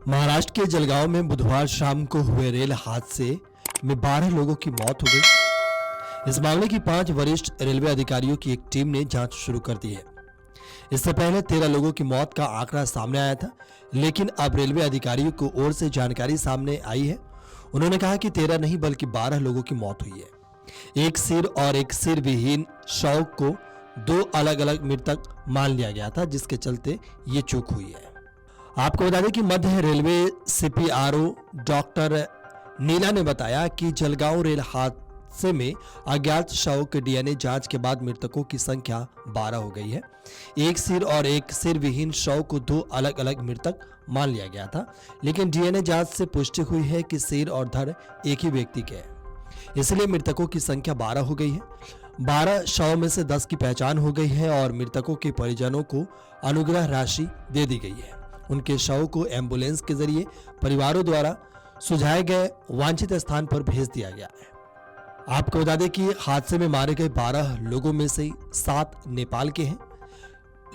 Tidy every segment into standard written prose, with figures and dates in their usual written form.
महाराष्ट्र के जलगांव में बुधवार शाम को हुए रेल हादसे में 12 लोगों की मौत हो गई। इस मामले की 5 वरिष्ठ रेलवे अधिकारियों की एक टीम ने जांच शुरू कर दी है। इससे पहले 13 लोगों की मौत का आंकड़ा सामने आया था, लेकिन अब रेलवे अधिकारियों की ओर से जानकारी सामने आई है। उन्होंने कहा कि 13 नहीं बल्कि 12 लोगों की मौत हुई है। एक सिर और एक सिर विहीन शव को 2 अलग अलग मृतक मान लिया गया था, जिसके चलते ये चूक हुई है। आपको बता दें कि मध्य रेलवे सीपीआरओ डॉक्टर नीला ने बताया कि जलगांव रेल हादसे में अज्ञात शव के डीएनए जांच के बाद मृतकों की संख्या 12 हो गई है। एक सिर और एक सिर विहीन शव को 2 अलग अलग मृतक मान लिया गया था, लेकिन डीएनए जांच से पुष्टि हुई है कि सिर और धड़ एक ही व्यक्ति के हैं। इसलिए मृतकों की संख्या 12 हो गई है। 12 शव में से 10 की पहचान हो गई है और मृतकों के परिजनों को अनुग्रह राशि दे दी गई है। उनके शव को एम्बुलेंस के जरिए परिवारों द्वारा सुझाए गए वांछित स्थान पर भेज दिया गया है। आपको बता दें कि हादसे में मारे गए 12 लोगों में से 7 नेपाल के हैं।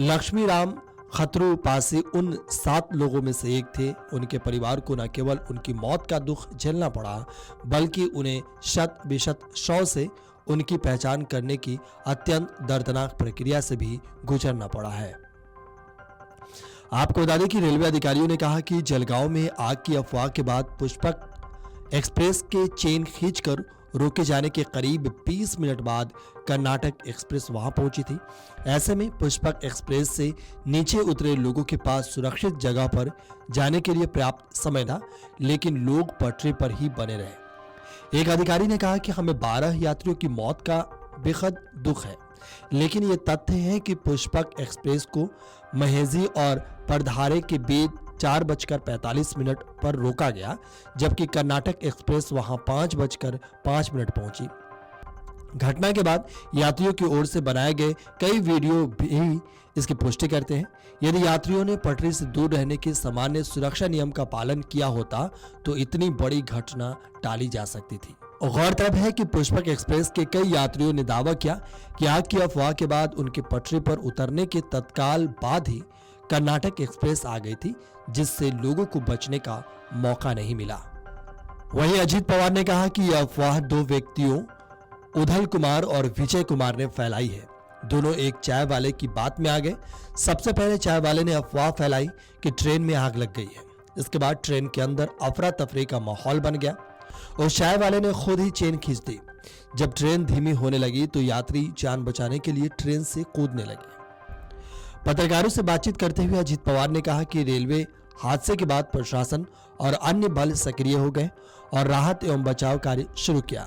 लक्ष्मी राम खतरू पासी उन 7 लोगों में से एक थे। उनके परिवार को न केवल उनकी मौत का दुख झेलना पड़ा, बल्कि उन्हें शत विशत शव से उनकी पहचान करने की अत्यंत दर्दनाक प्रक्रिया से भी गुजरना पड़ा है। आपको बता दें कि रेलवे अधिकारियों ने कहा कि जलगांव में आग की अफवाह के बाद पुष्पक एक्सप्रेस के चेन खींचकर रोके जाने के करीब 20 मिनट बाद कर्नाटक एक्सप्रेस वहां पहुंची थी। ऐसे में पुष्पक एक्सप्रेस से नीचे उतरे लोगों के पास सुरक्षित जगह पर जाने के लिए पर्याप्त समय था, लेकिन लोग पटरी पर ही बने रहे। एक अधिकारी ने कहा कि हमें 12 यात्रियों की मौत का बेहद दुख है, लेकिन ये तथ्य है कि पुष्पक एक्सप्रेस को महेजी और परधारे के बीच 4:45 पर रोका गया, जबकि कर्नाटक एक्सप्रेस वहां 5:05 पहुंची। घटना के बाद यात्रियों की ओर से बनाए गए कई वीडियो भी इसकी पुष्टि करते हैं। यदि यात्रियों ने पटरी से दूर रहने के सामान्य सुरक्षा नियम का पालन किया होता तो इतनी बड़ी घटना टाली जा सकती थी। गौरतलब है कि पुष्पक एक्सप्रेस के कई यात्रियों ने दावा किया कि आग की अफवाह के बाद उनके पटरी पर उतरने के तत्काल बाद ही कर्नाटक एक्सप्रेस आ गई थी, जिससे लोगों को बचने का मौका नहीं मिला। वहीं अजीत पवार ने कहा कि यह अफवाह 2 व्यक्तियों उदल कुमार और विजय कुमार ने फैलाई है। दोनों एक चाय वाले की बात में आ गए। सबसे पहले चाय वाले ने अफवाह फैलाई कि ट्रेन में आग लग गई है। इसके बाद ट्रेन के अंदर अफरा तफरी का माहौल बन गया और चाय वाले ने खुद ही चेन खींच दी। जब ट्रेन धीमी होने लगी तो यात्री जान बचाने के लिए ट्रेन से कूदने लगे। पत्रकारों से बातचीत करते हुए अजीत पवार ने कहा कि रेलवे हादसे के बाद प्रशासन और अन्य बल सक्रिय हो गए और राहत एवं बचाव कार्य शुरू किया।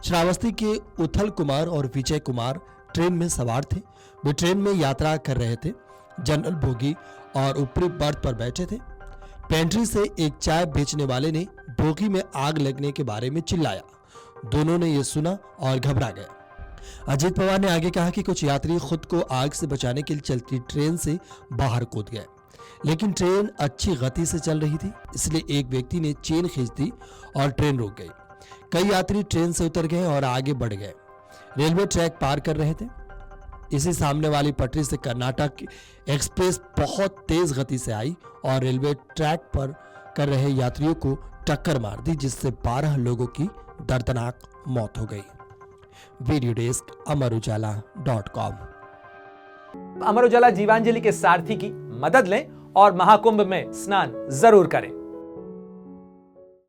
श्रावस्ती के उथल कुमार और विजय कुमार ट्रेन में सवार थे। वे ट्रेन में यात्रा कर रहे थे। जनरल बोगी और ऊपरी बर्थ पर बैठे थे। पेंट्री से एक चाय बेचने वाले ने बोगी में आग लगने के बारे में चिल्लाया। दोनों ने यह सुना और घबरा गए। अजीत पवार ने आगे कहा कि कुछ यात्री खुद को आग से बचाने के लिए चलती ट्रेन से बाहर कूद गए, लेकिन ट्रेन अच्छी गति से चल रही थी, इसलिए एक व्यक्ति ने चेन खींच दी और ट्रेन रुक गई। कई यात्री ट्रेन से उतर गए और आगे बढ़ गए। रेलवे ट्रैक पार कर रहे थे। इसी सामने वाली पटरी से कर्नाटक एक्सप्रेस बहुत तेज गति से आई और रेलवे ट्रैक पर कर रहे यात्रियों को टक्कर मार दी, जिससे 12 लोगों की दर्दनाक मौत हो गई। Video desk अमरउजाला.com। अमर उजाला जीवांजलि के सारथी की मदद लें और महाकुंभ में स्नान जरूर करें।